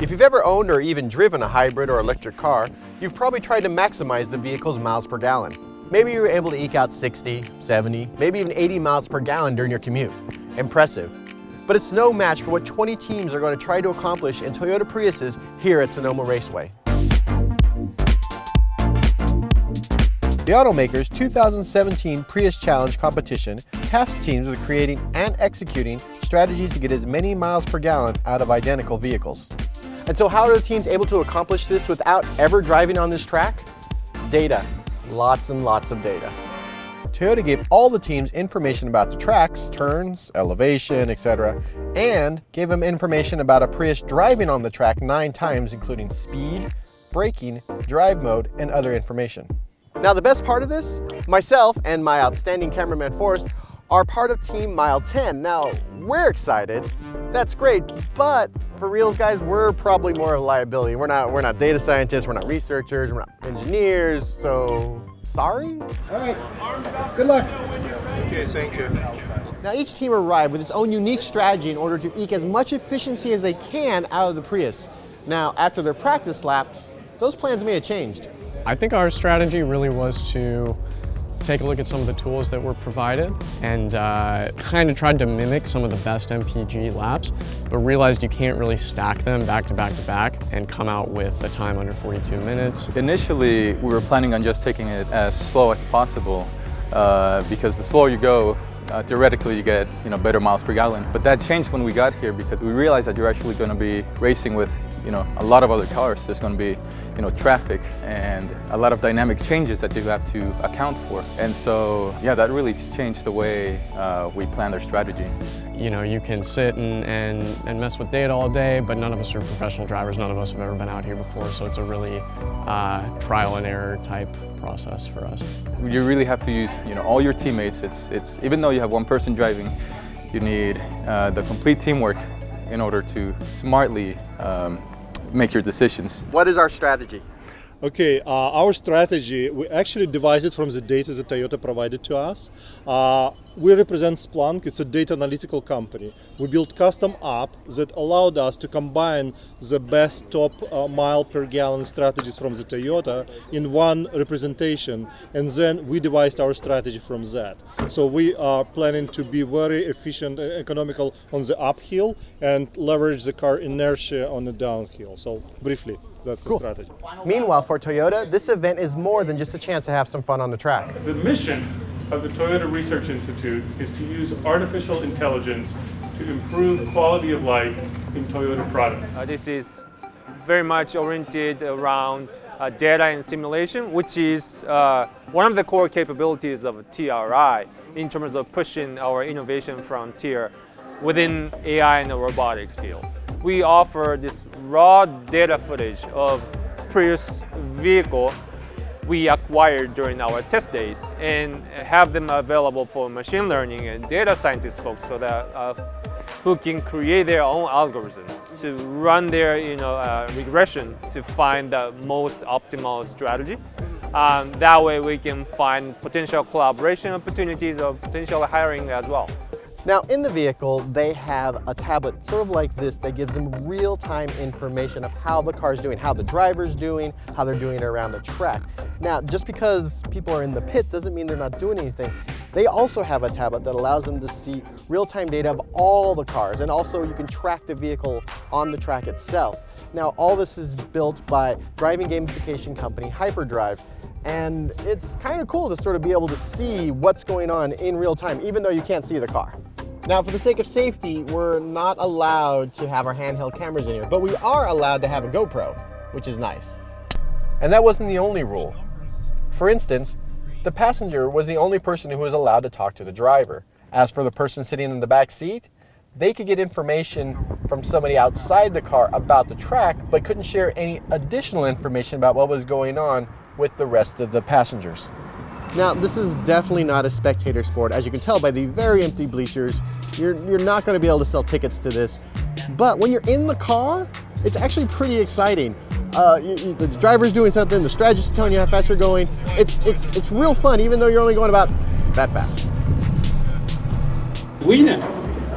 If you've ever owned or even driven a hybrid or electric car, you've probably tried to maximize the vehicle's miles per gallon. Maybe you were able to eke out 60, 70, maybe even 80 miles per gallon during your commute. Impressive. But it's no match for what 20 teams are going to try to accomplish in Toyota Priuses here at Sonoma Raceway. The automaker's 2017 Prius Challenge competition tasked teams with creating and executing strategies to get as many miles per gallon out of identical vehicles. And so how are the teams able to accomplish this without ever driving on this track? Data. Lots and lots of data. Toyota gave all the teams information about the tracks, turns, elevation, etc., and gave them information about a Prius driving on the track 9 times, including speed, braking, drive mode, and other information. Now the best part of this, myself and my outstanding cameraman Forrest are part of Team Mile 10. Now, we're excited, that's great, but for reals guys, we're probably more of a liability. We're not data scientists, we're not researchers, we're not engineers, so sorry? All right, good luck. Okay, thank you. Now each team arrived with its own unique strategy in order to eke as much efficiency as they can out of the Prius. Now, after their practice laps, those plans may have changed. I think our strategy really was to take a look at some of the tools that were provided and kind of tried to mimic some of the best MPG laps, but realized you can't really stack them back to back to back and come out with a time under 42 minutes. Initially, we were planning on just taking it as slow as possible because the slower you go, theoretically you get better miles per gallon. But that changed when we got here because we realized that you're actually going to be racing with a lot of other cars. There's going to be traffic and a lot of dynamic changes that you have to account for. And so, yeah, that really changed the way we planned our strategy. You can sit and mess with data all day, but none of us are professional drivers. None of us have ever been out here before, so it's a really trial and error type process for us. You really have to use all your teammates. It's even though you have one person driving, you need the complete teamwork in order to smartly make your decisions. What is our strategy? Okay, our strategy, we actually devised it from the data that Toyota provided to us. We represent Splunk, it's a data analytical company. We built custom app that allowed us to combine the best top mile per gallon strategies from the Toyota in one representation, and then we devised our strategy from that. So we are planning to be very efficient and economical on the uphill and leverage the car inertia on the downhill. So briefly, that's the strategy. Meanwhile, for Toyota, this event is more than just a chance to have some fun on the track. The mission of the Toyota Research Institute is to use artificial intelligence to improve quality of life in Toyota products. This is very much oriented around data and simulation, which is one of the core capabilities of TRI in terms of pushing our innovation frontier within AI and the robotics field. We offer this raw data footage of Prius vehicle we acquired during our test days and have them available for machine learning and data scientist folks so that who can create their own algorithms to run their regression to find the most optimal strategy. That way we can find potential collaboration opportunities or potential hiring as well. Now in the vehicle, they have a tablet sort of like this that gives them real-time information of how the car's doing, how the driver's doing, how they're doing around the track. Now, just because people are in the pits doesn't mean they're not doing anything. They also have a tablet that allows them to see real-time data of all the cars, and also you can track the vehicle on the track itself. Now, all this is built by driving gamification company Hyperdrive, and it's kind of cool to sort of be able to see what's going on in real time, even though you can't see the car. Now, for the sake of safety, we're not allowed to have our handheld cameras in here, but we are allowed to have a GoPro, which is nice. And that wasn't the only rule. For instance, the passenger was the only person who was allowed to talk to the driver. As for the person sitting in the back seat, they could get information from somebody outside the car about the track, but couldn't share any additional information about what was going on with the rest of the passengers. Now, this is definitely not a spectator sport. As you can tell by the very empty bleachers, you're not going to be able to sell tickets to this. But when you're in the car, it's actually pretty exciting. The driver's doing something, the strategist is telling you how fast you're going. It's real fun, even though you're only going about that fast. Winner,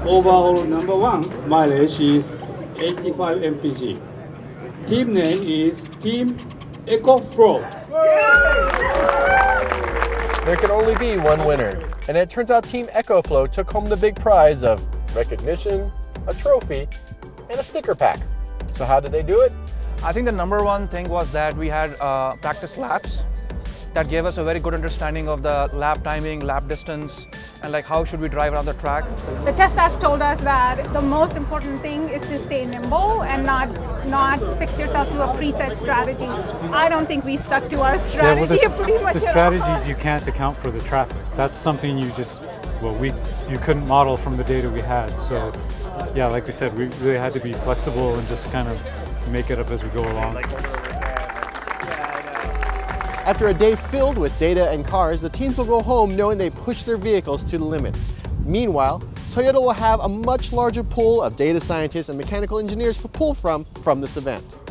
overall #1 mileage is 85 MPG. Team name is Team EcoFlow. There can only be one winner, and it turns out Team EcoFlow took home the big prize of recognition, a trophy, and a sticker pack. So how did they do it? I think the number one thing was that we had practice laps that gave us a very good understanding of the lap timing, lap distance, and like how should we drive around the track. The test labs told us that the most important thing is to stay nimble and not fix yourself to a preset strategy. I don't think we stuck to our strategy pretty much. The strategies you can't account for the traffic. That's something you just, you couldn't model from the data we had. So yeah, like we said, we really had to be flexible and just kind of make it up as we go along. After a day filled with data and cars, the teams will go home knowing they pushed their vehicles to the limit. Meanwhile, Toyota will have a much larger pool of data scientists and mechanical engineers to pull from this event.